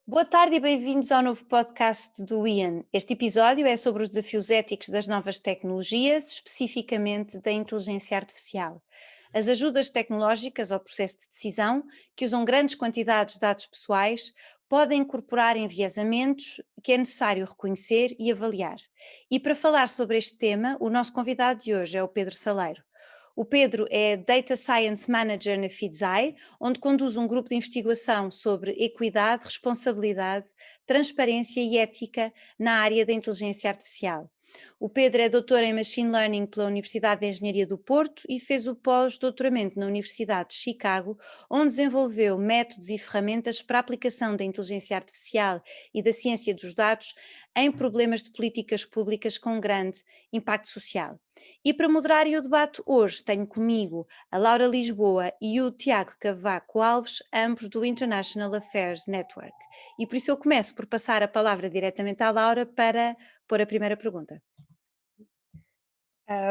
Boa tarde e bem-vindos ao novo podcast do IAN. Este episódio é sobre os desafios éticos das novas tecnologias, especificamente da inteligência artificial. As ajudas tecnológicas ao processo de decisão, que usam grandes quantidades de dados pessoais, podem incorporar enviesamentos que é necessário reconhecer e avaliar. E para falar sobre este tema, o nosso convidado de hoje é o Pedro Saleiro. O Pedro é Data Science Manager na Fidzai, onde conduz um grupo de investigação sobre equidade, responsabilidade, transparência e ética na área da inteligência artificial. O Pedro é doutor em Machine Learning pela Universidade de Engenharia do Porto e fez o pós-doutoramento na Universidade de Chicago, onde desenvolveu métodos e ferramentas para a aplicação da inteligência artificial e da ciência dos dados em problemas de políticas públicas com grande impacto social. E para moderarem o debate hoje tenho comigo a Laura Lisboa e o Tiago Cavaco Alves, ambos do International Affairs Network. E por isso eu começo por passar a palavra diretamente à Laura para pôr a primeira pergunta.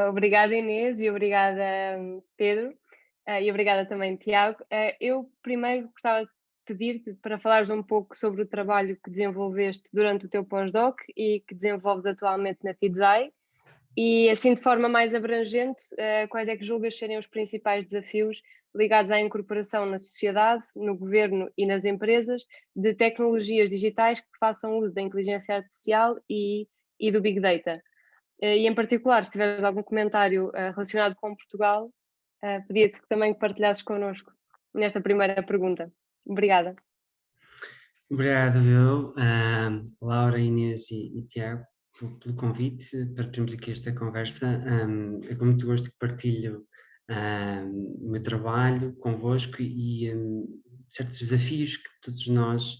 Obrigada, Inês, e obrigada, Pedro, e obrigada também, Tiago. Eu primeiro gostava de pedir-te para falares um pouco sobre o trabalho que desenvolveste durante o teu pós-doc e que desenvolves atualmente na Fidzai, e assim de forma mais abrangente, quais é que julgas serem os principais desafios ligados à incorporação na sociedade, no governo e nas empresas de tecnologias digitais que façam uso da inteligência artificial e do Big Data? E em particular, se tiveres algum comentário relacionado com Portugal, pedia-te que também partilhasses connosco nesta primeira pergunta. Obrigada. Obrigado, eu, Laura, Inês e Tiago, pelo convite para termos aqui esta conversa. É com muito gosto que partilho o meu trabalho convosco e certos desafios que todos nós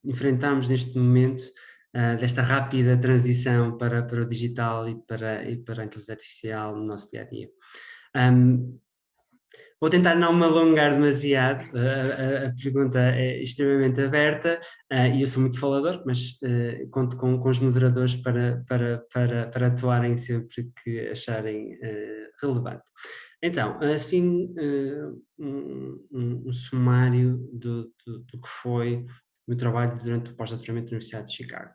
enfrentamos neste momento, desta rápida transição para o digital e para a inteligência artificial no nosso dia a dia. Vou tentar não me alongar demasiado, a pergunta é extremamente aberta e eu sou muito falador, mas conto com os moderadores para atuarem sempre que acharem relevante. Então, assim, um sumário do que foi o meu trabalho durante o pós-doutoramento na Universidade de Chicago.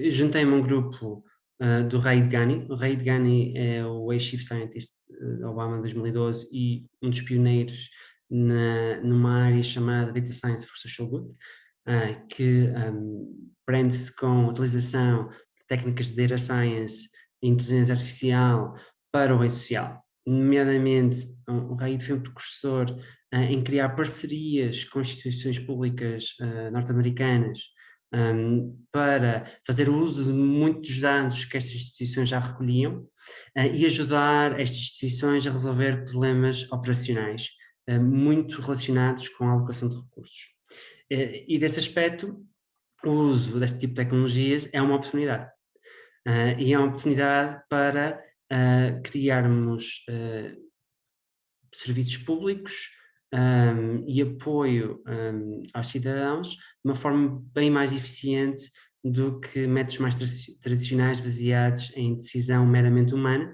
Juntei-me a um grupo do Raid Ghani. O Raid Ghani é o ex-chief scientist da Obama em 2012 e um dos pioneiros numa área chamada Data Science for Social Good, que prende-se com a utilização de técnicas de Data Science e inteligência artificial para o bem social. Nomeadamente, o Raid foi um precursor em criar parcerias com instituições públicas norte-americanas para fazer uso de muitos dados que estas instituições já recolhiam e ajudar estas instituições a resolver problemas operacionais muito relacionados com a alocação de recursos. E desse aspecto, o uso deste tipo de tecnologias é uma oportunidade. E é uma oportunidade para criarmos serviços públicos e apoio aos cidadãos de uma forma bem mais eficiente do que métodos mais tradicionais baseados em decisão meramente humana.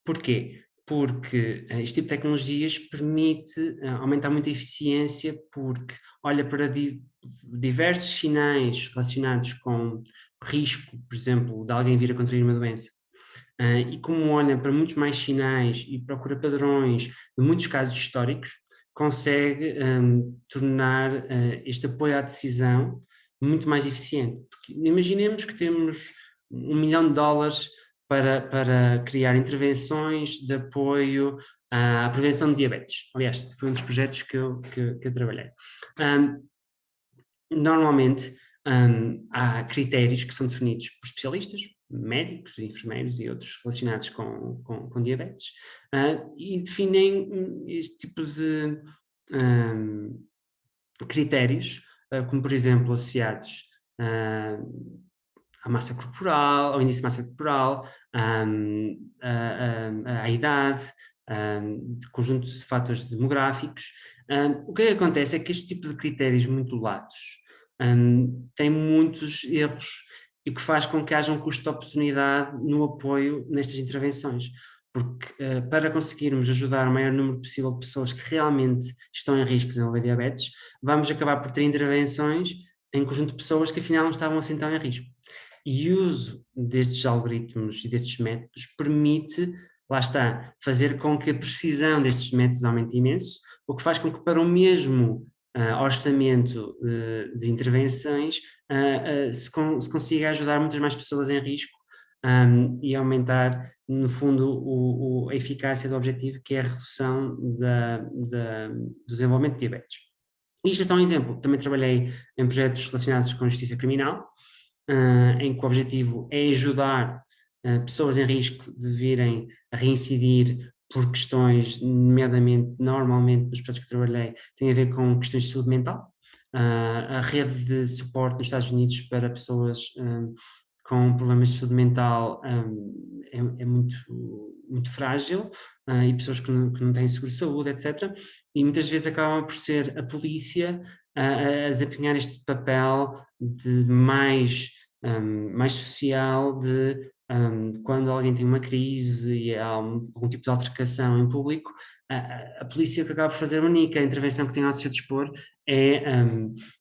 Porquê? Porque este tipo de tecnologias permite aumentar muito a eficiência, porque olha para diversos sinais relacionados com risco, por exemplo, de alguém vir a contrair uma doença. E como olha para muitos mais sinais e procura padrões de muitos casos históricos, consegue tornar este apoio à decisão muito mais eficiente. Porque imaginemos que temos $1 milhão para criar intervenções de apoio à prevenção de diabetes. Aliás, foi um dos projetos que eu trabalhei. Normalmente, há critérios que são definidos por especialistas, médicos, enfermeiros e outros relacionados com diabetes, e definem este tipo de critérios, como por exemplo associados à massa corporal, ao índice de massa corporal, à idade, de conjunto de fatores demográficos. O que acontece é que este tipo de critérios muito latos tem muitos erros e o que faz com que haja um custo de oportunidade no apoio nestas intervenções. porque para conseguirmos ajudar o maior número possível de pessoas que realmente estão em risco de desenvolver diabetes, vamos acabar por ter intervenções em conjunto de pessoas que afinal não estavam assim tão em risco. E o uso destes algoritmos e destes métodos permite, lá está, fazer com que a precisão destes métodos aumente imenso, o que faz com que para o mesmo orçamento de intervenções se consiga ajudar muitas mais pessoas em risco e aumentar, no fundo, a eficácia do objetivo, que é a redução do desenvolvimento de diabetes. Isto é só um exemplo. Também trabalhei em projetos relacionados com justiça criminal, em que o objetivo é ajudar pessoas em risco de virem a reincidir por questões, nomeadamente, normalmente, nos projetos que trabalhei, tem a ver com questões de saúde mental. A rede de suporte nos Estados Unidos para pessoas com problemas de saúde mental é muito frágil, e pessoas que não têm seguro de saúde, etc. E muitas vezes acabam por ser a polícia a desempenhar este papel de mais social, de quando alguém tem uma crise e há algum tipo de altercação em público, a polícia, que acaba por fazer a única intervenção que tem ao seu dispor é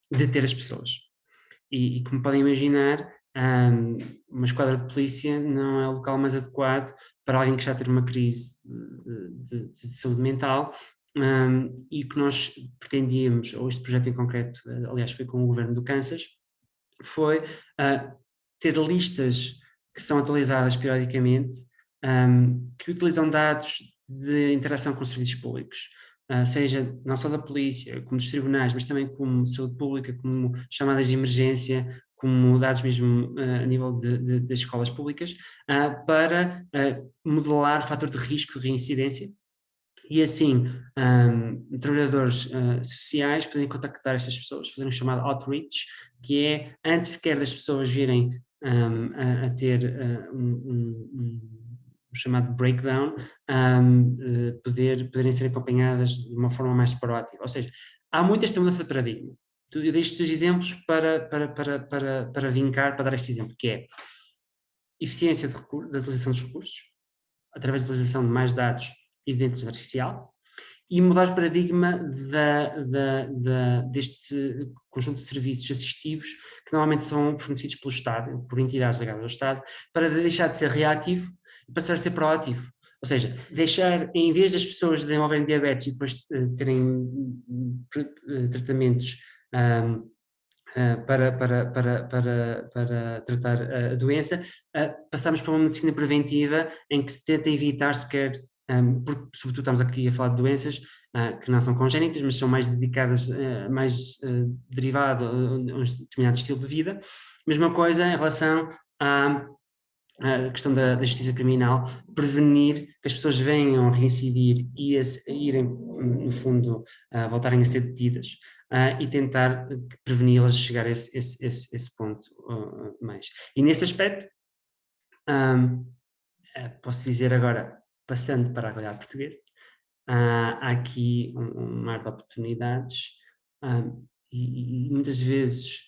deter as pessoas. E como podem imaginar, uma esquadra de polícia não é o local mais adequado para alguém que já teve uma crise de saúde mental, e o que nós pretendíamos, ou este projeto em concreto, aliás foi com o governo do Kansas, foi ter listas que são atualizadas periodicamente, que utilizam dados de interação com os serviços públicos, seja não só da polícia, como dos tribunais, mas também como saúde pública, como chamadas de emergência, como dados mesmo a nível das escolas públicas, para modelar o fator de risco de reincidência. E assim, trabalhadores sociais podem contactar estas pessoas, fazer um chamado outreach, que é, antes sequer das pessoas virem a ter um chamado breakdown, poderem ser acompanhadas de uma forma mais proativa. Ou seja, há muito esta mudança de paradigma. Eu deixo-te os exemplos para vincar, para dar este exemplo, que é eficiência da utilização dos recursos, através da utilização de mais dados e de inteligência artificial, e mudar o paradigma deste conjunto de serviços assistivos que normalmente são fornecidos pelo Estado, por entidades ligadas ao Estado, para deixar de ser reativo e passar a ser proativo. Ou seja, deixar, em vez das pessoas desenvolverem diabetes e depois terem tratamentos para tratar a doença, passamos para uma medicina preventiva em que se tenta evitar sequer, porque sobretudo estamos aqui a falar de doenças que não são congénitas, mas são mais dedicadas, mais derivado a um determinado estilo de vida. Mesma coisa em relação à questão da justiça criminal, prevenir que as pessoas venham a reincidir e a irem, no fundo, voltarem a ser detidas. E tentar preveni-las de chegar a esse ponto mais. E nesse aspecto, posso dizer agora, passando para a realidade portuguesa, há aqui um mar de oportunidades, e muitas vezes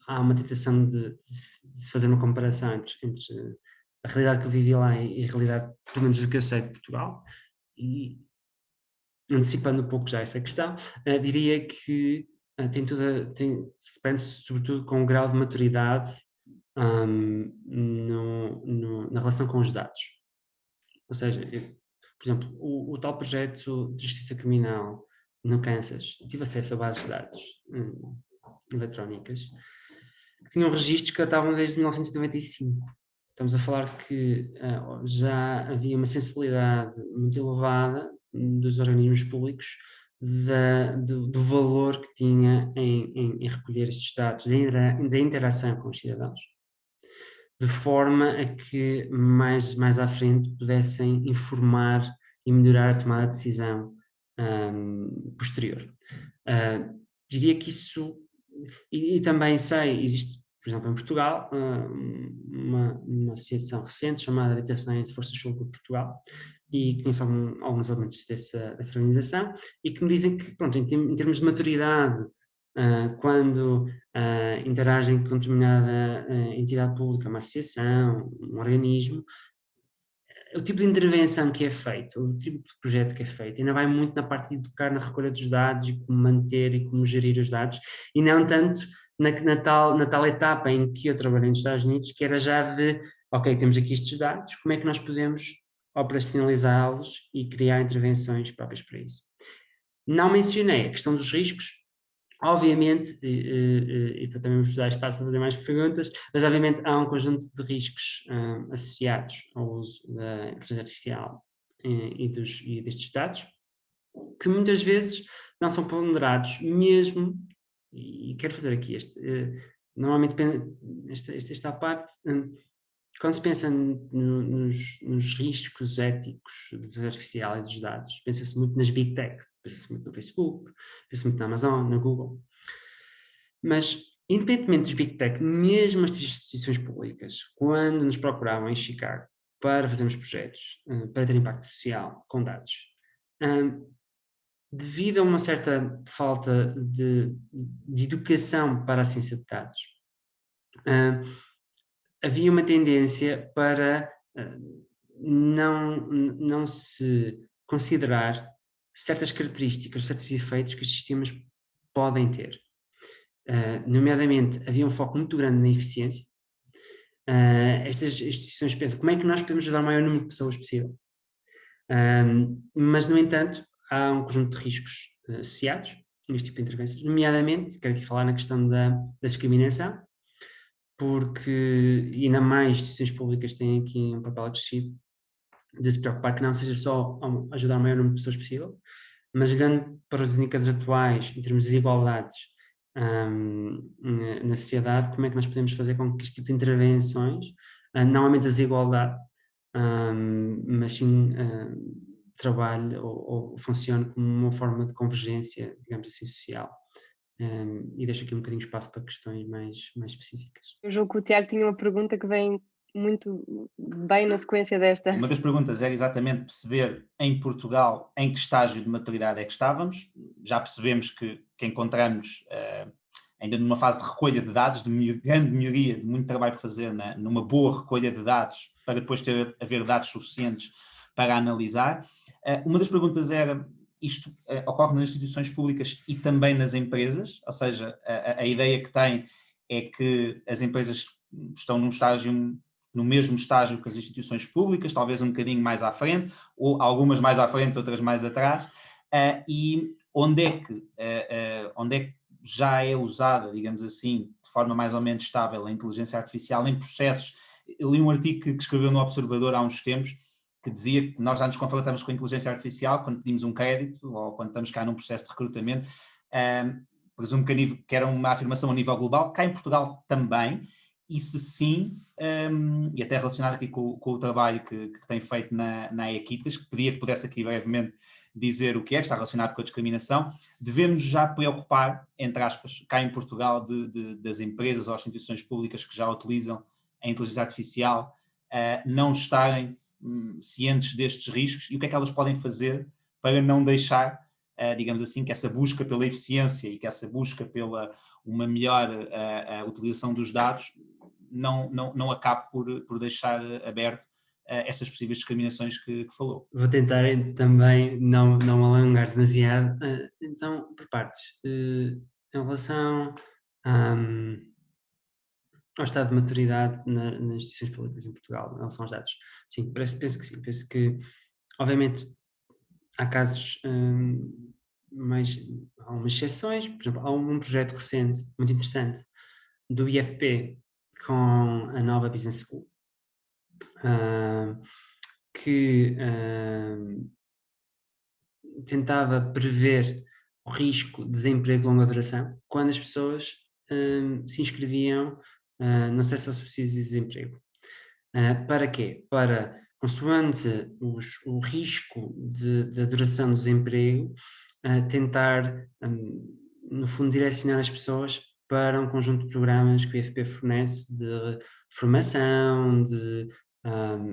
há uma tentação de se fazer uma comparação entre a realidade que eu vivi lá e a realidade, pelo menos do que eu sei, de Portugal, e antecipando um pouco já essa questão, diria que se pensa sobretudo com um grau de maturidade na relação com os dados. Ou seja, por exemplo, o tal projeto de justiça criminal no Kansas, tive acesso a bases de dados eletrónicas que tinham registros que datavam desde 1995. Estamos a falar que já havia uma sensibilidade muito elevada dos organismos públicos do valor que tinha em recolher estes dados, da interação com os cidadãos, de forma a que mais à frente pudessem informar e melhorar a tomada de decisão posterior. Diria que isso, e também sei, existe, por exemplo, em Portugal, uma associação recente chamada Data Science for Social Good Portugal, e conheço alguns elementos dessa organização, e que me dizem que, pronto, em termos de maturidade, quando interagem com determinada entidade pública, uma associação, um organismo, o tipo de intervenção que é feito, o tipo de projeto que é feito, ainda vai muito na parte de educar na recolha dos dados e como manter e como gerir os dados, e não tanto na tal etapa em que eu trabalhei nos Estados Unidos, que era já de, ok, temos aqui estes dados, como é que nós podemos operacionalizá-los e criar intervenções próprias para isso. Não mencionei a questão dos riscos, obviamente, e para também vos dar espaço para fazer mais perguntas, mas obviamente há um conjunto de riscos associados ao uso da inteligência artificial e destes dados, que muitas vezes não são ponderados mesmo, e quero fazer aqui normalmente esta parte, quando se pensa nos riscos éticos da inteligência artificial e dos dados, pensa-se muito nas Big Tech, pensa-se muito no Facebook, pensa-se muito na Amazon, na Google. Mas, independentemente dos Big Tech, mesmo as instituições públicas, quando nos procuravam em Chicago para fazermos projetos, para ter impacto social com dados, devido a uma certa falta de educação para a ciência de dados, havia uma tendência para não se considerar certas características, certos efeitos que os sistemas podem ter. Nomeadamente, havia um foco muito grande na eficiência. Estas instituições pensam como é que nós podemos ajudar o maior número de pessoas possível. Mas, no entanto, há um conjunto de riscos associados neste tipo de intervenções, nomeadamente, quero aqui falar na questão da discriminação, porque ainda mais instituições públicas têm aqui um papel acrescido de se preocupar que não seja só ajudar o maior número de pessoas possível, mas olhando para os indicadores atuais em termos de desigualdades na sociedade, como é que nós podemos fazer com que este tipo de intervenções não aumente a desigualdade, mas sim trabalhe ou funcione como uma forma de convergência, digamos assim, social. E deixo aqui um bocadinho de espaço para questões mais específicas. Eu julgo que o Tiago tinha uma pergunta que vem muito bem na sequência desta. Uma das perguntas era exatamente perceber em Portugal em que estágio de maturidade é que estávamos. Já percebemos que encontramos ainda numa fase de recolha de dados, de grande melhoria, de muito trabalho por fazer numa boa recolha de dados, para depois haver dados suficientes para analisar. Uma das perguntas era, isto ocorre nas instituições públicas e também nas empresas, ou seja, a ideia que tem é que as empresas estão no mesmo estágio que as instituições públicas, talvez um bocadinho mais à frente, ou algumas mais à frente, outras mais atrás, e onde é que já é usada, digamos assim, de forma mais ou menos estável a inteligência artificial em processos. Eu li um artigo que escreveu no Observador há uns tempos, que dizia que nós já nos confrontamos com a inteligência artificial quando pedimos um crédito ou quando estamos cá num processo de recrutamento. Presumo que era uma afirmação a nível global, cá em Portugal também, e se sim, e até relacionado aqui com o trabalho que tem feito na Equitas, que pedia que pudesse aqui brevemente dizer o que está relacionado com a discriminação, devemos já preocupar, entre aspas, cá em Portugal, das empresas ou instituições públicas que já utilizam a inteligência artificial, não estarem cientes destes riscos, e o que é que elas podem fazer para não deixar, digamos assim, que essa busca pela eficiência e que essa busca pela uma melhor utilização dos dados não acabe por deixar aberto essas possíveis discriminações que falou. Vou tentar também não alongar demasiado. Então, por partes, em relação ao estado de maturidade nas instituições públicas em Portugal, em relação aos dados, sim, penso que sim. Penso que, obviamente, há casos há algumas exceções. Por exemplo, há um projeto recente, muito interessante, do IFP com a nova Business School, que tentava prever o risco de desemprego de longa duração quando as pessoas se inscreviam no acesso ao subsídio de desemprego. Para quê? Para, consoante o risco da duração do desemprego, tentar, no fundo, direcionar as pessoas para um conjunto de programas que o IFP fornece de formação, de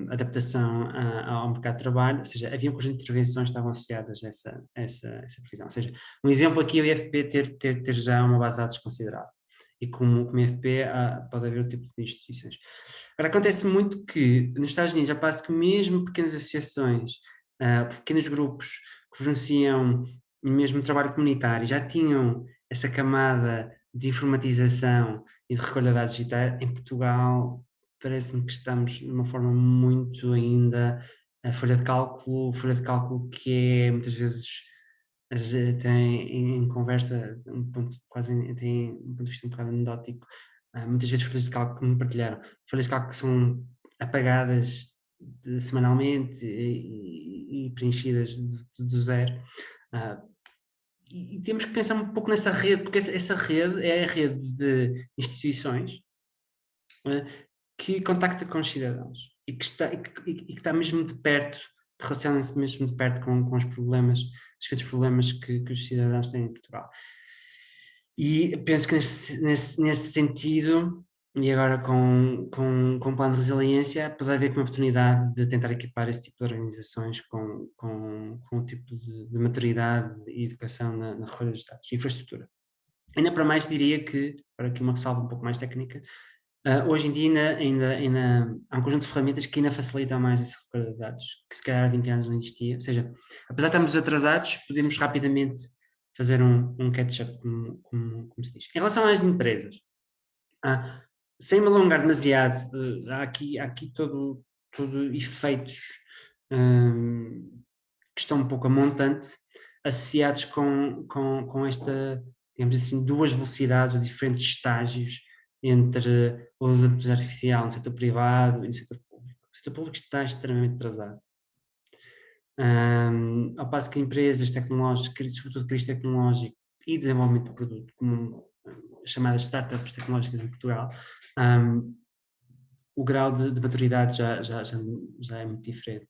adaptação ao mercado de trabalho. Ou seja, havia um conjunto de intervenções que estavam associadas a essa previsão. Ou seja, um exemplo aqui é o IFP ter já uma base de dados considerável. e como FP pode haver outro tipo de instituições. Agora, acontece muito que nos Estados Unidos já passa que mesmo pequenas associações, pequenos grupos que financiam mesmo trabalho comunitário, já tinham essa camada de informatização e de recolha de dados digitais. Em Portugal parece-me que estamos de uma forma muito ainda a folha de cálculo que é muitas vezes tem em conversa tem um ponto de vista um bocado anedótico, muitas vezes folhas de cálculo que me partilharam, folhas de cálculo que são apagadas semanalmente e preenchidas do zero. E temos que pensar um pouco nessa rede, porque essa rede é a rede de instituições que contacta com os cidadãos e que está mesmo de perto, relaciona-se mesmo de perto com os problemas, os diferentes problemas que os cidadãos têm em Portugal. E penso que nesse sentido, e agora com o plano de resiliência, pode haver uma oportunidade de tentar equipar esse tipo de organizações com um tipo de maturidade e educação na recolha dos dados, infraestrutura. Ainda para mais diria que, para aqui uma ressalva um pouco mais técnica, hoje em dia ainda há um conjunto de ferramentas que ainda facilitam mais essa recolha de dados, que se calhar há 20 anos não existia. Ou seja, apesar de estarmos atrasados, podemos rapidamente fazer um catch-up, como se diz. Em relação às empresas, sem me alongar demasiado, há aqui todo efeitos que estão um pouco a montante, associados com esta, digamos assim, duas velocidades ou diferentes estágios entre o uso da inteligência artificial no setor privado e no setor público. O setor público está extremamente atrasado. Ao passo que empresas tecnológicas, sobretudo crise tecnológico e desenvolvimento do produto, como as chamadas startups tecnológicas em Portugal, o grau de maturidade já é muito diferente.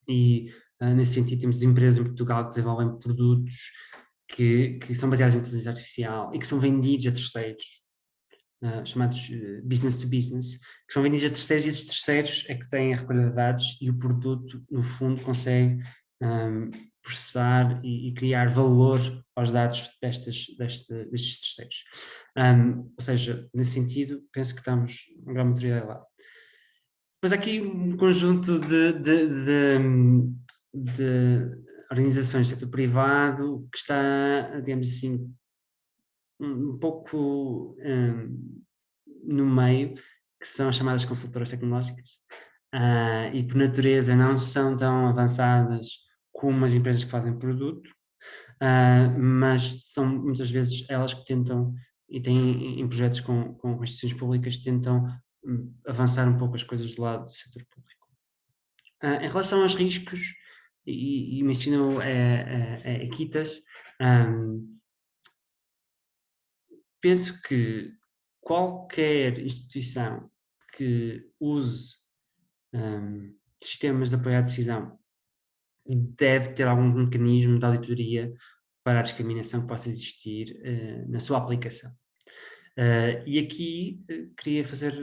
E nesse sentido temos empresas em Portugal que desenvolvem produtos que são baseados em inteligência artificial e que são vendidos a terceiros, chamados business to business, que são vendidos a terceiros, e esses terceiros é que têm a recolha de dados e o produto, no fundo, consegue processar e criar valor aos dados destes terceiros. Ou seja, nesse sentido, penso que estamos em grande maturidade lá. Depois há aqui um conjunto de organizações do setor privado que está, digamos assim, um pouco no meio, que são as chamadas consultoras tecnológicas, e por natureza não são tão avançadas como as empresas que fazem produto, mas são muitas vezes elas que tentam, e têm em projetos com instituições públicas, tentam avançar um pouco as coisas do lado do setor público. Em relação aos riscos, e mencionou a Equitas, penso que qualquer instituição que use sistemas de apoio à decisão deve ter algum mecanismo de auditoria para a discriminação que possa existir na sua aplicação. E aqui queria fazer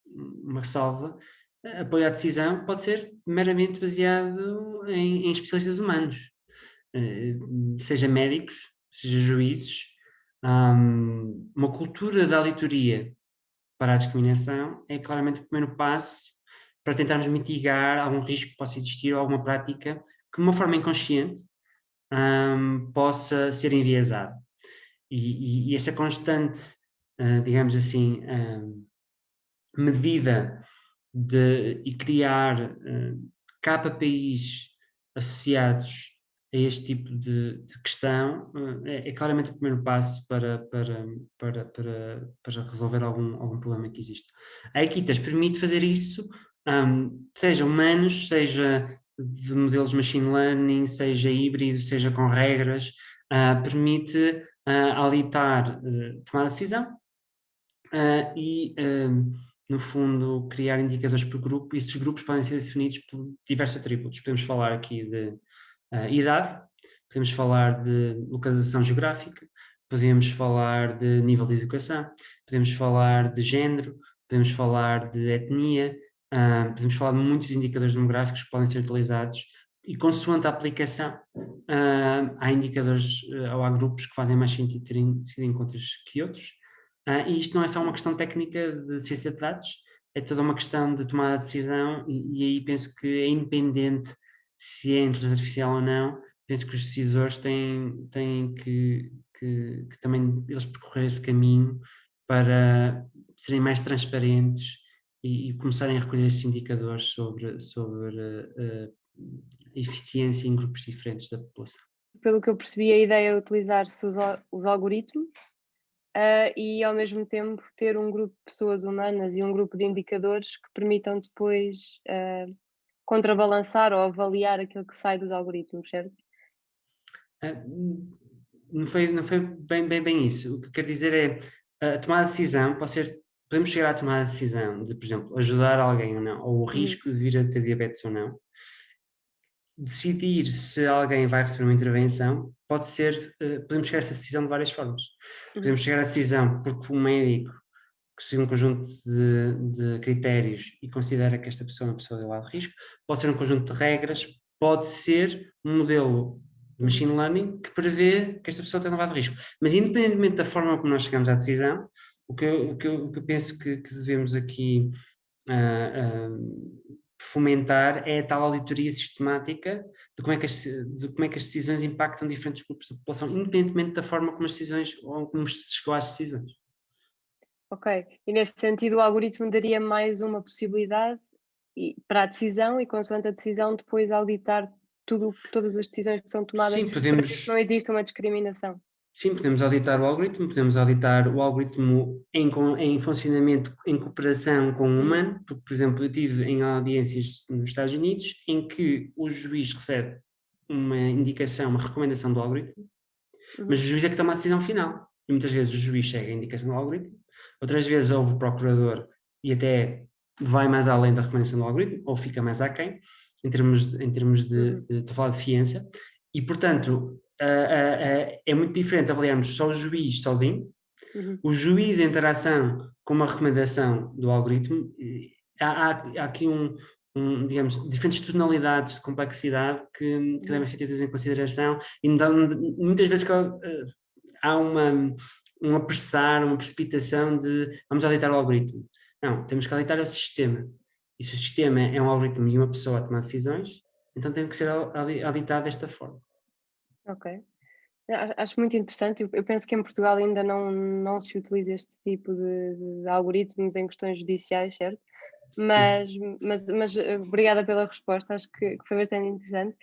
uma ressalva. Apoio à decisão pode ser meramente baseado em especialistas humanos, seja médicos, seja juízes. Uma cultura de auditoria para a discriminação é claramente o primeiro passo para tentarmos mitigar algum risco que possa existir ou alguma prática que de uma forma inconsciente possa ser enviesada. E essa constante, digamos assim, medida e criar KPIs associados a este tipo de questão é claramente o primeiro passo para resolver algum problema que existe. A Equitas permite fazer isso, seja humanos, seja de modelos machine learning, seja híbrido, seja com regras, permite auditar tomar decisão e no fundo criar indicadores por grupo, e esses grupos podem ser definidos por diversos atributos. Podemos falar aqui de idade, podemos falar de localização geográfica, podemos falar de nível de educação, podemos falar de género, podemos falar de etnia, podemos falar de muitos indicadores demográficos que podem ser utilizados, e consoante a aplicação há indicadores ou há grupos que fazem mais sentido terem sido em contas que outros. E isto não é só uma questão técnica de ciência de dados, é toda uma questão de tomada de decisão e aí penso que é independente se é inteligência artificial ou não, penso que os decisores têm que também eles percorrer esse caminho para serem mais transparentes e começarem a recolher esses indicadores sobre a eficiência em grupos diferentes da população. Pelo que eu percebi, a ideia é utilizar-se os algoritmos e ao mesmo tempo ter um grupo de pessoas humanas e um grupo de indicadores que permitam depois contrabalançar ou avaliar aquilo que sai dos algoritmos, certo? Não foi bem isso. O que quero dizer é a tomada de decisão podemos chegar à tomada de decisão de, por exemplo, ajudar alguém ou não, ou o risco de vir a ter diabetes ou não. Decidir se alguém vai receber uma intervenção pode ser, podemos chegar a essa decisão de várias formas. Podemos chegar à decisão porque o médico que segue um conjunto de critérios e considera que esta pessoa é uma pessoa de elevado risco, pode ser um conjunto de regras, pode ser um modelo de machine learning que prevê que esta pessoa tem elevado risco. Mas independentemente da forma como nós chegamos à decisão, o que eu penso que devemos aqui fomentar é a tal auditoria sistemática de como é que as decisões impactam diferentes grupos da população, independentemente da forma como as decisões ou como se chegou às decisões. Ok, e nesse sentido o algoritmo daria mais uma possibilidade para a decisão e consoante a decisão depois auditar todas as decisões que são tomadas. Sim, para ver que não existe uma discriminação. Sim, podemos auditar o algoritmo em funcionamento, em cooperação com o humano, porque, por exemplo, eu tive em audiências nos Estados Unidos em que o juiz recebe uma indicação, uma recomendação do algoritmo, mas o juiz é que toma a decisão final. E muitas vezes o juiz segue a indicação do algoritmo, outras vezes ouve o procurador e até vai mais além da recomendação do algoritmo, ou fica mais aquém, em termos de falar de fiança, e portanto é muito diferente avaliarmos só o juiz sozinho, o juiz em interação com uma recomendação do algoritmo. Há aqui digamos, diferentes tonalidades de complexidade que devem ser tidas em consideração e muitas vezes há um apressar, uma precipitação de vamos auditar o algoritmo. Não, temos que auditar o sistema. E se o sistema é um algoritmo e uma pessoa a tomar decisões, então tem que ser auditado desta forma. Ok. Acho muito interessante. Eu penso que em Portugal ainda não se utiliza este tipo de algoritmos em questões judiciais, certo? Mas obrigada pela resposta, acho que foi bastante interessante.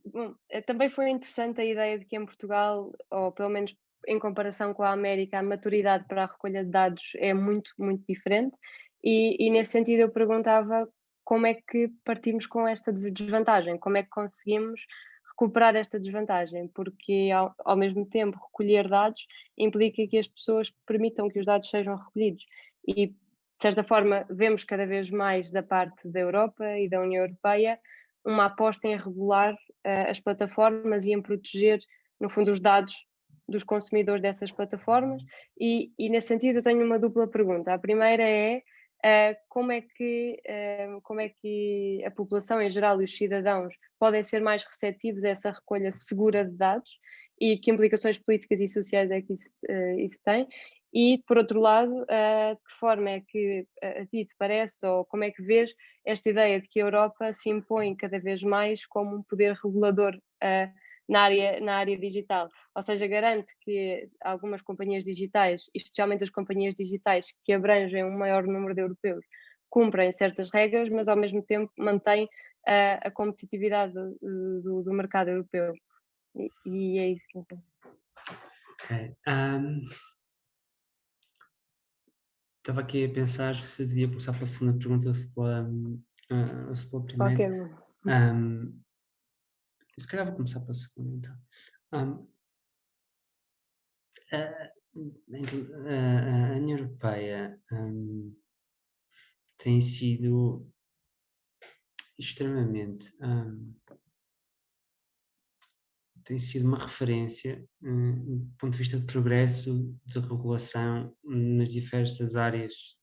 Bom, também foi interessante a ideia de que em Portugal, ou pelo menos em comparação com a América, a maturidade para a recolha de dados é muito, muito diferente. E nesse sentido eu perguntava como é que partimos com esta desvantagem, como é que conseguimos recuperar esta desvantagem, porque ao mesmo tempo recolher dados implica que as pessoas permitam que os dados sejam recolhidos. E, de certa forma, vemos cada vez mais da parte da Europa e da União Europeia uma aposta em regular as plataformas e em proteger, no fundo, os dados dos consumidores dessas plataformas. E nesse sentido eu tenho uma dupla pergunta. A primeira é como é que a população em geral e os cidadãos podem ser mais receptivos a essa recolha segura de dados e que implicações políticas e sociais é que isso tem? E, por outro lado, de que forma é que a ti te parece, ou como é que vês esta ideia de que a Europa se impõe cada vez mais como um poder regulador na área digital? Ou seja, garante que algumas companhias digitais, especialmente as companhias digitais que abrangem um maior número de europeus, cumprem certas regras, mas ao mesmo tempo mantém a competitividade do mercado europeu. E é isso. Ok. Estava aqui a pensar se devia começar pela segunda pergunta ou se pela primeira. Se calhar vou começar pela segunda, então. A União Europeia tem sido extremamente tem sido uma referência do ponto de vista de progresso de regulação nas diversas áreas,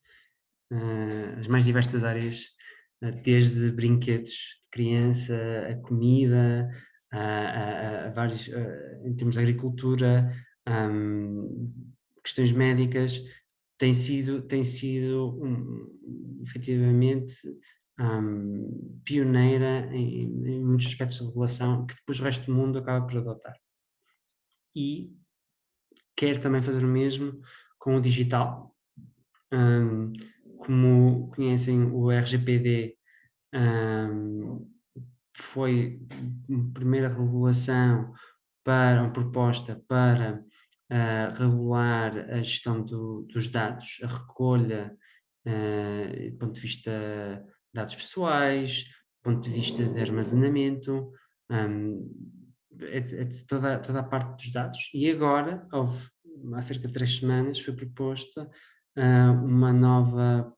as mais diversas áreas, desde brinquedos de criança, a comida, a vários, em termos de agricultura, questões médicas, tem sido efetivamente pioneira em muitos aspectos de regulação que depois o resto do mundo acaba por adotar. E quer também fazer o mesmo com o digital. Como conhecem, o RGPD foi a primeira regulação uma proposta para regular a gestão dos dados, a recolha do ponto de vista de dados pessoais, do ponto de vista de armazenamento, de toda a parte dos dados. E agora, há cerca de 3 semanas, foi proposta uma nova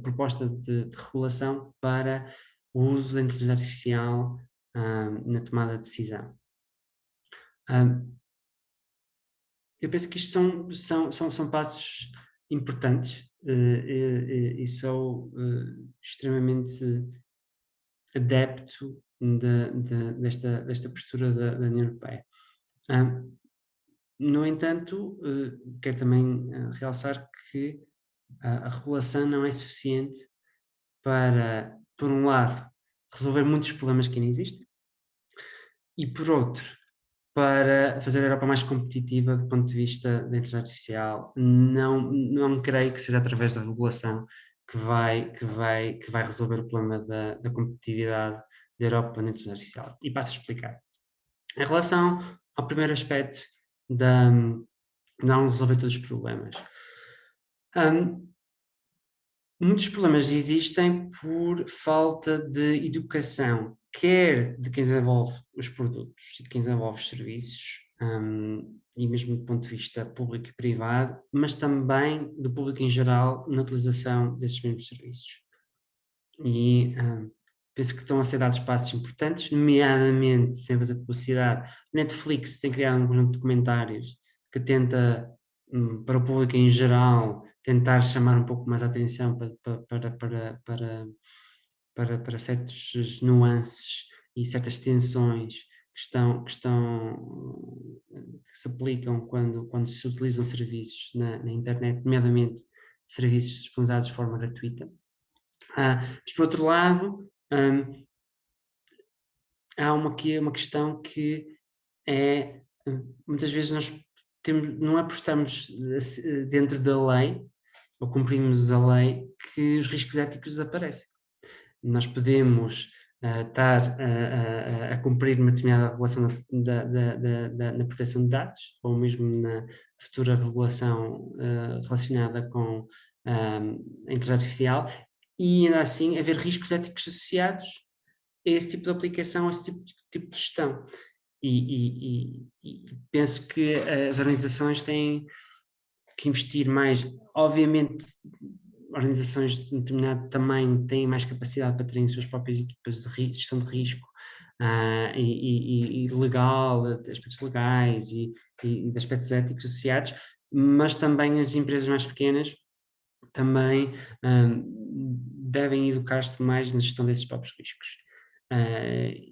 proposta de regulação para o uso da inteligência artificial na tomada de decisão. Eu penso que isto são passos importantes e sou extremamente adepto desta postura da União Europeia. No entanto, quero também realçar que a regulação não é suficiente para, por um lado, resolver muitos problemas que ainda existem e, por outro, para fazer a Europa mais competitiva do ponto de vista da inteligência artificial. Não creio que seja através da regulação que vai resolver o problema da competitividade da Europa na inteligência artificial. E passo a explicar. Em relação ao primeiro aspecto de não resolver todos os problemas. Muitos problemas existem por falta de educação, quer de quem desenvolve os produtos e de quem desenvolve os serviços, e mesmo do ponto de vista público e privado, mas também do público em geral na utilização desses mesmos serviços. E penso que estão a ser dados passos importantes, nomeadamente, sem fazer publicidade, Netflix tem criado um conjunto de documentários que tenta, para o público em geral, tentar chamar um pouco mais a atenção para certas nuances e certas tensões que se aplicam quando se utilizam serviços na internet, nomeadamente serviços disponibilizados de forma gratuita. Mas, por outro lado, há uma questão que é, muitas vezes nós não é por estarmos dentro da lei, ou cumprimos a lei, que os riscos éticos desaparecem. Nós podemos estar a cumprir uma determinada regulação na proteção de dados, ou mesmo na futura regulação relacionada com a inteligência artificial, e ainda assim haver riscos éticos associados a esse tipo de aplicação, a esse tipo de gestão. E penso que as organizações têm que investir mais. Obviamente, organizações de determinado tamanho têm mais capacidade para terem suas próprias equipas de gestão de risco e legal, aspectos legais e de aspectos éticos associados, mas também as empresas mais pequenas também devem educar-se mais na gestão desses próprios riscos.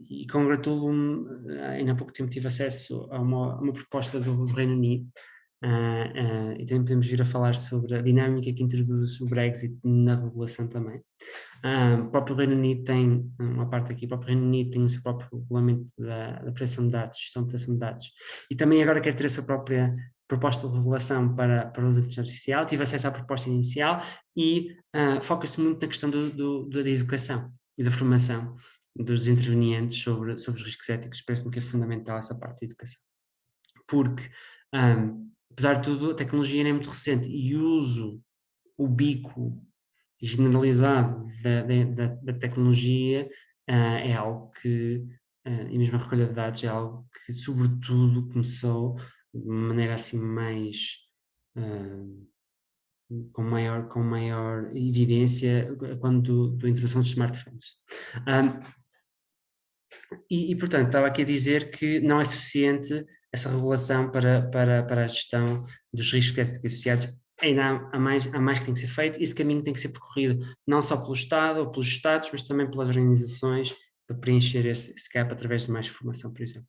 E congratulo-me, ainda há pouco tempo tive acesso a uma proposta do Reino Unido, e também podemos vir a falar sobre a dinâmica que introduz o Brexit na regulação também. O próprio Reino Unido tem, uma parte aqui, o próprio Reino Unido tem o seu próprio regulamento da proteção de dados, gestão de proteção de dados, e também agora quer ter a sua própria proposta de regulação para o uso da inteligência artificial. Tive acesso à proposta inicial e foca-se muito na questão da educação e da formação dos intervenientes sobre os riscos éticos. Parece-me que é fundamental essa parte da educação. Porque, apesar de tudo, a tecnologia não é muito recente e o uso ubíquo e generalizado da tecnologia é algo que, e mesmo a recolha de dados, é algo que sobretudo começou de maneira assim mais com maior evidência quando da introdução dos smartphones. E portanto, estava aqui a dizer que não é suficiente essa regulação para a gestão dos riscos associados. Ainda há mais que tem que ser feito, e esse caminho tem que ser percorrido não só pelo Estado ou pelos Estados, mas também pelas organizações, para preencher esse gap através de mais formação, por exemplo.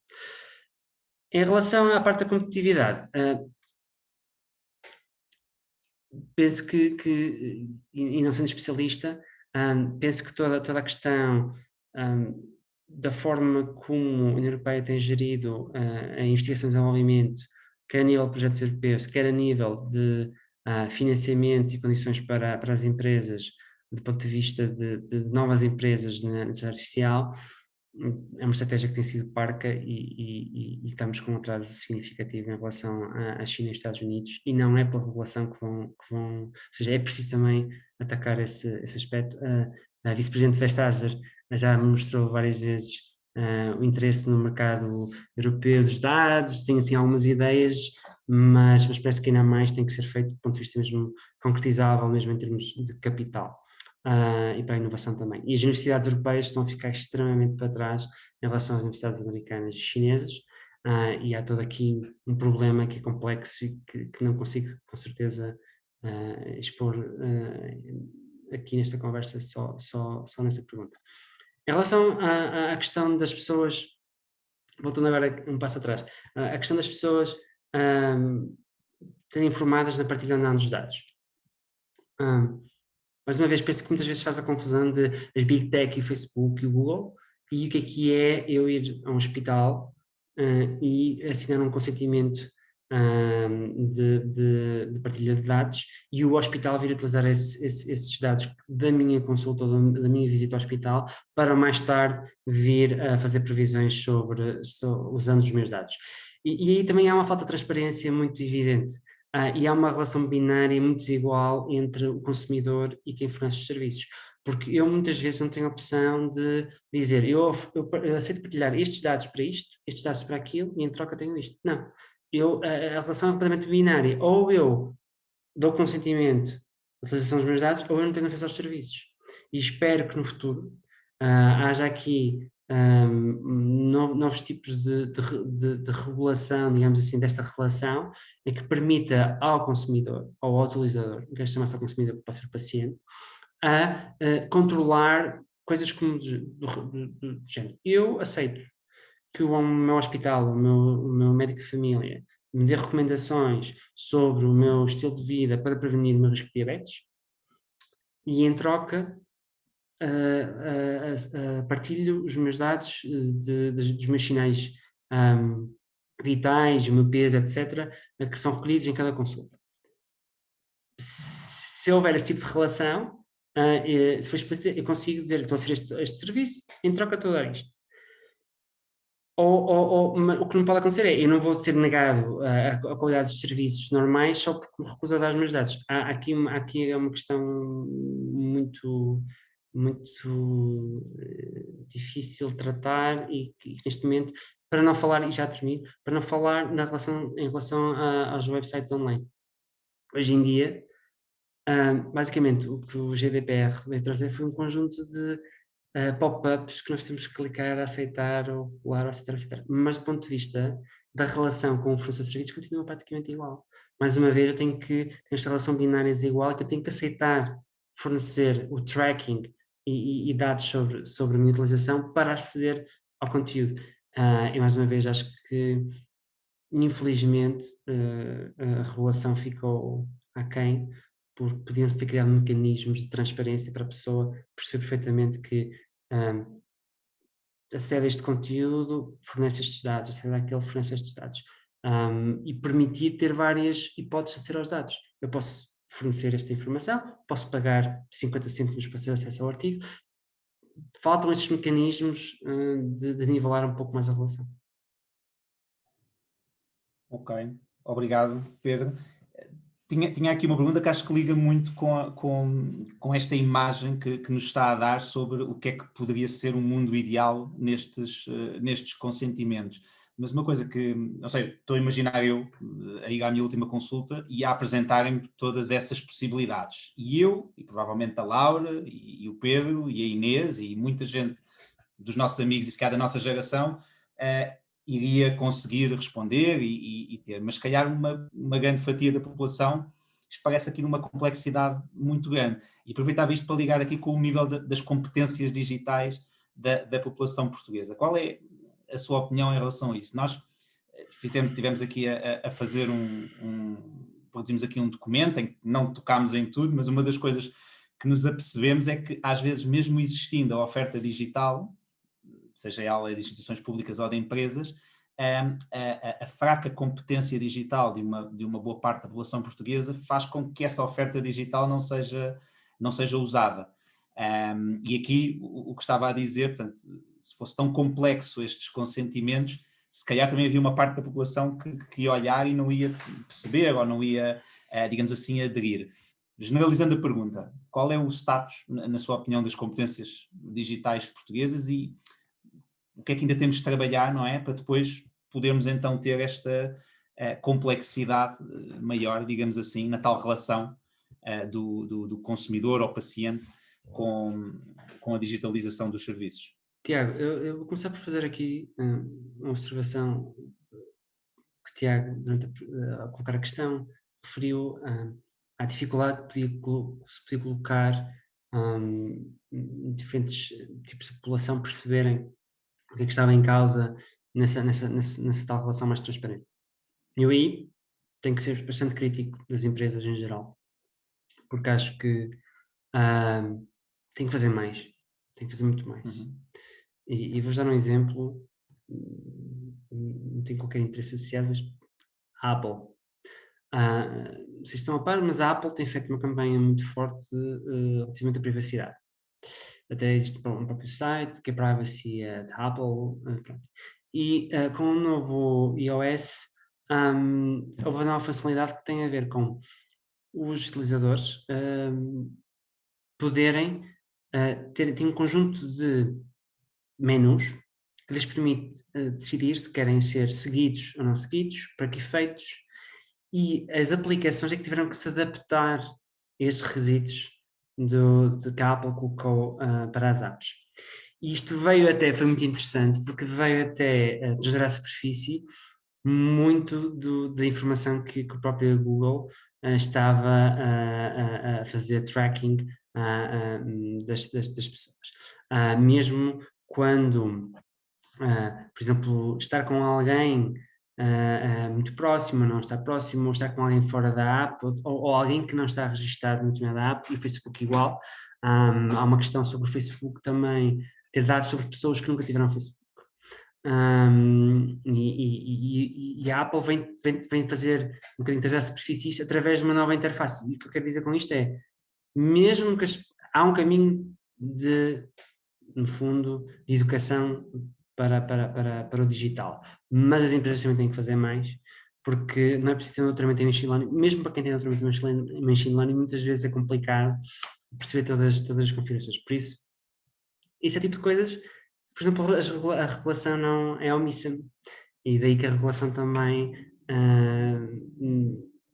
Em relação à parte da competitividade, penso e não sendo especialista, penso que toda a questão da forma como a União Europeia tem gerido a investigação e desenvolvimento, quer a nível de projetos europeus, quer a nível de financiamento e condições para as empresas, do ponto de vista de novas empresas na inteligência artificial, é uma estratégia que tem sido parca e estamos com um atraso significativo em relação à China e aos Estados Unidos, e não é pela regulação que vão, ou seja, é preciso também atacar esse aspecto. A vice-presidente Vestager já mostrou várias vezes o interesse no mercado europeu dos dados, tem assim algumas ideias, mas parece que ainda mais tem que ser feito do ponto de vista mesmo concretizável, mesmo em termos de capital. E para a inovação também. E as universidades europeias estão a ficar extremamente para trás em relação às universidades americanas e chinesas, e há todo aqui um problema que é complexo e que não consigo com certeza expor aqui nesta conversa só nessa pergunta. Em relação à questão das pessoas, voltando agora um passo atrás, a questão das pessoas serem informadas na partilha ou não dos dados. Mais uma vez, penso que muitas vezes faz a confusão de as Big Tech, o Facebook e o Google, e o que é eu ir a um hospital e assinar um consentimento de partilha de dados e o hospital vir utilizar esses dados da minha consulta ou da minha visita ao hospital para mais tarde vir a fazer previsões usando os meus dados. E aí também há uma falta de transparência muito evidente. E há uma relação binária muito desigual entre o consumidor e quem fornece os serviços, porque eu muitas vezes não tenho a opção de dizer eu aceito partilhar estes dados para isto, estes dados para aquilo e em troca tenho isto. Não, a relação é completamente binária, ou eu dou consentimento à utilização dos meus dados ou eu não tenho acesso aos serviços, e espero que no futuro haja aqui novos tipos de regulação, digamos assim, desta relação, em que permita ao consumidor, ou ao utilizador, não quero chamar-se ao consumidor para ser paciente, a controlar coisas como do género. Eu aceito que o meu hospital, o meu médico de família, me dê recomendações sobre o meu estilo de vida para prevenir o meu risco de diabetes, e em troca partilho os meus dados dos meus sinais vitais, o meu peso, etc., que são recolhidos em cada consulta. Se houver esse tipo de relação, se for explícito, eu consigo dizer que estou a ser este serviço, em troca estou a dar isto. O que não pode acontecer é, eu não vou ser negado a qualidade dos serviços normais só porque me recuso a dar os meus dados. Aqui é uma questão muito difícil de tratar e neste momento, para não falar, e já termino, para não falar em relação aos websites online. Hoje em dia, basicamente, o que o GDPR veio trazer foi um conjunto de pop-ups que nós temos que clicar, aceitar ou rolar, aceitar. Mas do ponto de vista da relação com o fornecedor de serviços continua praticamente igual. Mais uma vez, eu tenho esta relação binária desigual, que eu tenho que aceitar fornecer o tracking e dados sobre a minha utilização para aceder ao conteúdo. E mais uma vez, acho que infelizmente a regulação ficou aquém, porque podiam-se ter criado mecanismos de transparência para a pessoa perceber perfeitamente que acede a este conteúdo, fornece estes dados, acede àquele, fornece estes dados, e permitir ter várias hipóteses de aceder aos dados. Eu posso fornecer esta informação, posso pagar 50 cêntimos para ter acesso ao artigo. Faltam estes mecanismos de nivelar um pouco mais a relação. Ok, obrigado, Pedro. Tinha aqui uma pergunta que acho que liga muito com esta imagem que nos está a dar sobre o que é que poderia ser um mundo ideal nestes consentimentos. Mas uma coisa que, não sei, estou a imaginar eu a ir à minha última consulta e a apresentarem-me todas essas possibilidades. E eu, e provavelmente a Laura, e o Pedro, e a Inês, e muita gente dos nossos amigos e se calhar da nossa geração, iria conseguir responder e ter, mas se calhar uma grande fatia da população, isto parece aqui de uma complexidade muito grande. E aproveitava isto para ligar aqui com o nível das competências digitais da população portuguesa. Qual é a sua opinião em relação a isso? Nós tivemos aqui a fazer produzimos aqui um documento em que não tocámos em tudo, mas uma das coisas que nos apercebemos é que, às vezes, mesmo existindo a oferta digital, seja ela de instituições públicas ou de empresas, a fraca competência digital de uma boa parte da população portuguesa faz com que essa oferta digital não seja usada. E aqui o que estava a dizer, portanto, se fosse tão complexo estes consentimentos, se calhar também havia uma parte da população que ia olhar e não ia perceber ou não ia, digamos assim, aderir. Generalizando a pergunta, qual é o status, na sua opinião, das competências digitais portuguesas e o que é que ainda temos de trabalhar, não é? Para depois podermos então ter esta complexidade maior, digamos assim, na tal relação do consumidor ou paciente com a digitalização dos serviços. Tiago, eu vou começar por fazer aqui uma observação que Tiago, durante a colocar a questão, referiu à dificuldade de se poder colocar diferentes tipos de população perceberem o que é que estava em causa nessa tal relação mais transparente. Eu aí tenho que ser bastante crítico das empresas em geral, porque acho que tem que fazer mais, tem que fazer muito mais. Uhum. E vou-vos dar um exemplo, não tenho qualquer interesse associado, mas a Apple. Vocês estão a par, mas a Apple tem feito uma campanha muito forte relativamente à privacidade. Até existe um próprio site que é Privacy at Apple. Pronto. E com o novo iOS houve uma nova funcionalidade que tem a ver com os utilizadores poderem ter um conjunto de menus que lhes permite decidir se querem ser seguidos ou não seguidos, para que efeitos, e as aplicações é que tiveram que se adaptar a estes requisitos que a Apple colocou para as apps. E isto foi muito interessante, porque veio até trazer à superfície muito da informação que o próprio Google estava a fazer tracking das pessoas. Mesmo quando, por exemplo, estar com alguém muito próximo, ou não estar próximo, ou estar com alguém fora da app, ou alguém que não está registado no determinada app, e o Facebook igual. Há uma questão sobre o Facebook também, ter dados sobre pessoas que nunca tiveram Facebook. E a Apple vem fazer um bocadinho da superfície através de uma nova interface. E o que eu quero dizer com isto é, mesmo que há um caminho no fundo, de educação para o digital, mas as empresas também têm que fazer mais, porque não é preciso ter doutoramento em machine learning, mesmo para quem tem doutoramento em machine learning, muitas vezes é complicado perceber todas as configurações. Por isso, esse é o tipo de coisas, por exemplo, a regulação não é omissa, e daí que a regulação também,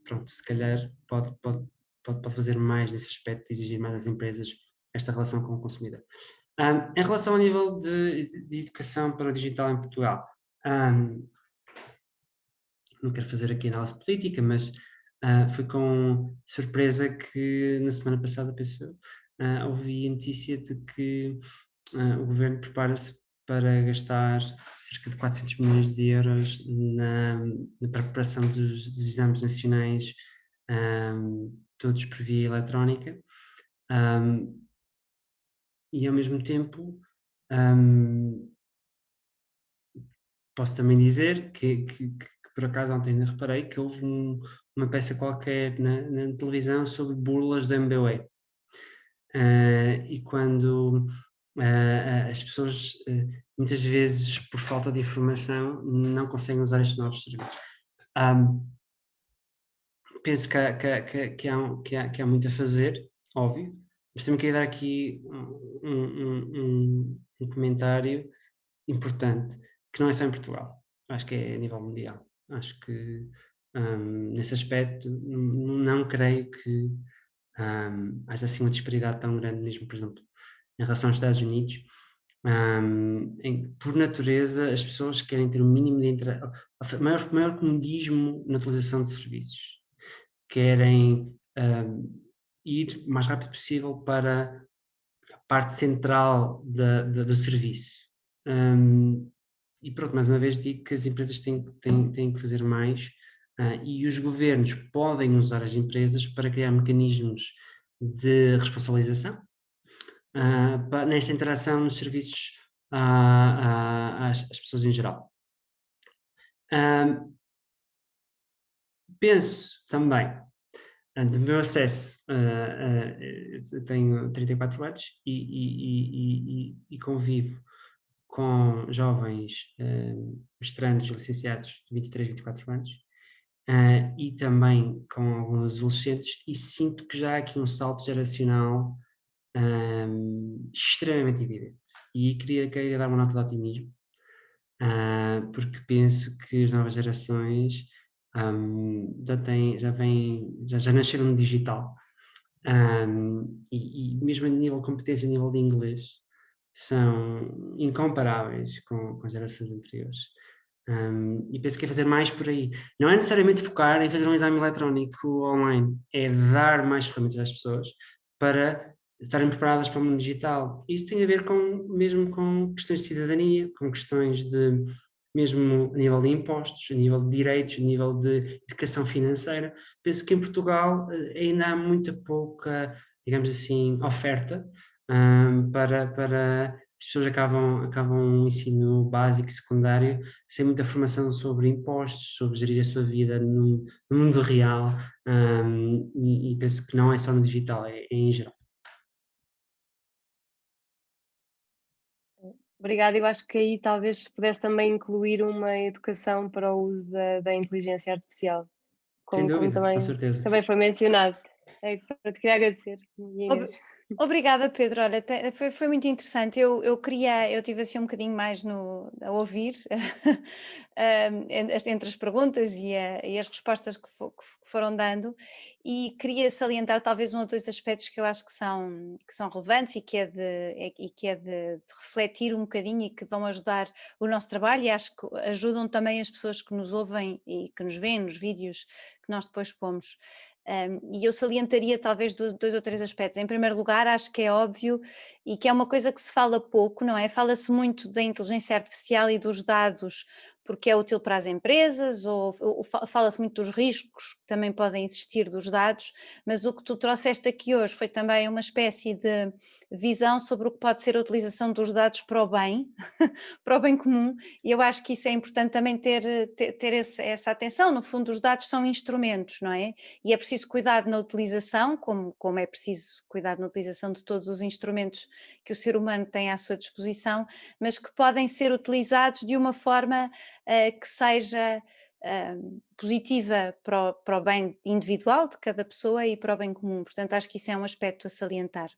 pronto, se calhar pode fazer mais nesse aspecto, exigir mais às empresas esta relação com o consumidor. Em relação ao nível de educação para o digital em Portugal, não quero fazer aqui análise política, mas foi com surpresa que na semana passada, penso eu, ouvi a notícia de que o governo prepara-se para gastar cerca de 400 milhões de euros na preparação dos exames nacionais, todos por via eletrónica. E ao mesmo tempo posso também dizer que por acaso ontem reparei que houve uma peça qualquer na televisão sobre burlas da MBWay. E quando as pessoas muitas vezes por falta de informação não conseguem usar estes novos serviços. Penso que há muito a fazer, óbvio, mas também queria dar aqui um comentário importante, que não é só em Portugal, acho que é a nível mundial. Acho que nesse aspecto não creio que haja assim uma disparidade tão grande mesmo, por exemplo, em relação aos Estados Unidos. Por natureza, as pessoas querem ter o mínimo de maior comodismo na utilização de serviços. Querem ir o mais rápido possível para a parte central do serviço. E pronto, mais uma vez digo que as empresas têm que fazer mais e os governos podem usar as empresas para criar mecanismos de responsabilização nessa interação nos serviços às pessoas em geral. Penso também, do meu acesso, eu tenho 34 anos e convivo com jovens mestrandos licenciados de 23, 24 anos, e também com alguns adolescentes, e sinto que já há aqui um salto geracional extremamente evidente. E queria dar uma nota de otimismo, porque penso que as novas gerações já nasceram no digital, e mesmo a nível de competência, a nível de inglês, são incomparáveis com as gerações anteriores. E penso que é fazer mais por aí. Não é necessariamente focar em fazer um exame eletrónico online, é dar mais ferramentas às pessoas para estarem preparadas para o mundo digital. Isso tem a ver mesmo com questões de cidadania, com questões de, mesmo a nível de impostos, a nível de direitos, a nível de educação financeira. Penso que em Portugal ainda há muita pouca, digamos assim, oferta para as pessoas acabam o ensino básico e secundário sem muita formação sobre impostos, sobre gerir a sua vida no mundo real, e penso que não é só no digital, é em geral. Obrigada, eu acho que aí talvez se pudesse também incluir uma educação para o uso da inteligência artificial, Sem como dúvida, com certeza. também foi mencionado. Te queria agradecer, Inês. Obrigada, Pedro. Olha, foi muito interessante. Eu tive assim um bocadinho mais a ouvir entre as perguntas e as respostas que foram dando, e queria salientar talvez um ou dois aspectos que eu acho que são relevantes e que é de refletir um bocadinho e que vão ajudar o nosso trabalho, e acho que ajudam também as pessoas que nos ouvem e que nos veem nos vídeos que nós depois pomos. E eu salientaria talvez dois ou três aspectos. Em primeiro lugar, acho que é óbvio e que é uma coisa que se fala pouco, não é? Fala-se muito da inteligência artificial e dos dados porque é útil para as empresas, ou fala-se muito dos riscos que também podem existir dos dados, mas o que tu trouxeste aqui hoje foi também uma espécie de visão sobre o que pode ser a utilização dos dados para o bem, para o bem comum, e eu acho que isso é importante também ter essa atenção. No fundo, os dados são instrumentos, não é? E é preciso cuidar na utilização, como é preciso cuidar na utilização de todos os instrumentos que o ser humano tem à sua disposição, mas que podem ser utilizados de uma forma que seja positiva para o bem individual de cada pessoa e para o bem comum. Portanto, acho que isso é um aspecto a salientar.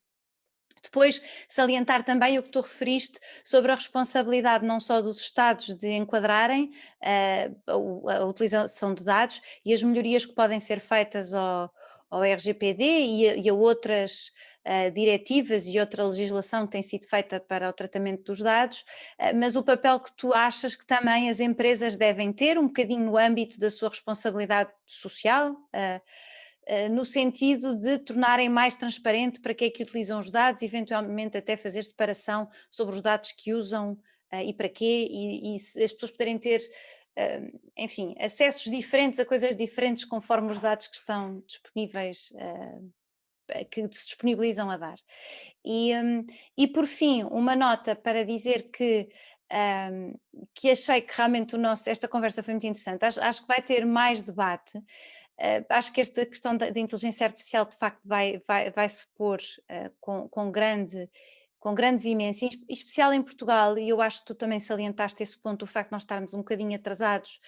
Depois, salientar também o que tu referiste sobre a responsabilidade não só dos Estados de enquadrarem a utilização de dados e as melhorias que podem ser feitas ao RGPD e a outras diretivas e outra legislação que tem sido feita para o tratamento dos dados, mas o papel que tu achas que também as empresas devem ter, um bocadinho no âmbito da sua responsabilidade social, no sentido de tornarem mais transparente para que é que utilizam os dados, eventualmente até fazer separação sobre os dados que usam e para quê, e as pessoas poderem ter, enfim, acessos diferentes a coisas diferentes conforme os dados que estão disponíveis, que se disponibilizam a dar. E por fim, uma nota para dizer que achei que realmente esta conversa foi muito interessante. Acho que vai ter mais debate. Acho que esta questão da inteligência artificial de facto vai se pôr com grande veemência, em especial em Portugal, e eu acho que tu também salientaste esse ponto, o facto de nós estarmos um bocadinho atrasados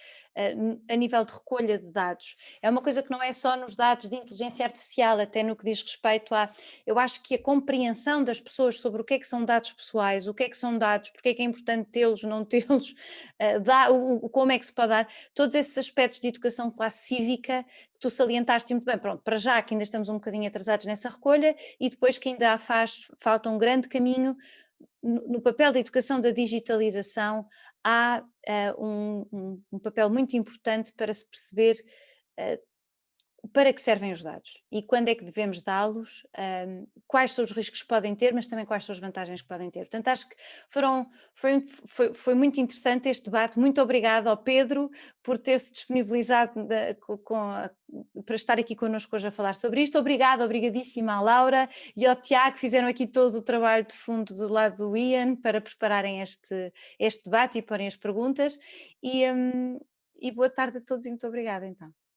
a nível de recolha de dados. É uma coisa que não é só nos dados de inteligência artificial, até no que diz respeito eu acho que a compreensão das pessoas sobre o que é que são dados pessoais, o que é que são dados, porque é que é importante tê-los, não tê-los, como é que se pode dar, todos esses aspectos de educação quase cívica que tu salientaste muito bem. Pronto, para já que ainda estamos um bocadinho atrasados nessa recolha, e depois que ainda falta um grande caminho no papel da educação da digitalização. Há um papel muito importante para se perceber para que servem os dados e quando é que devemos dá-los, quais são os riscos que podem ter, mas também quais são as vantagens que podem ter. Portanto, acho que foi muito interessante este debate. Muito obrigada ao Pedro por ter-se disponibilizado para estar aqui connosco hoje a falar sobre isto. Obrigadíssima à Laura e ao Tiago, que fizeram aqui todo o trabalho de fundo do lado do Ian para prepararem este debate e porem as perguntas. E boa tarde a todos e muito obrigada então.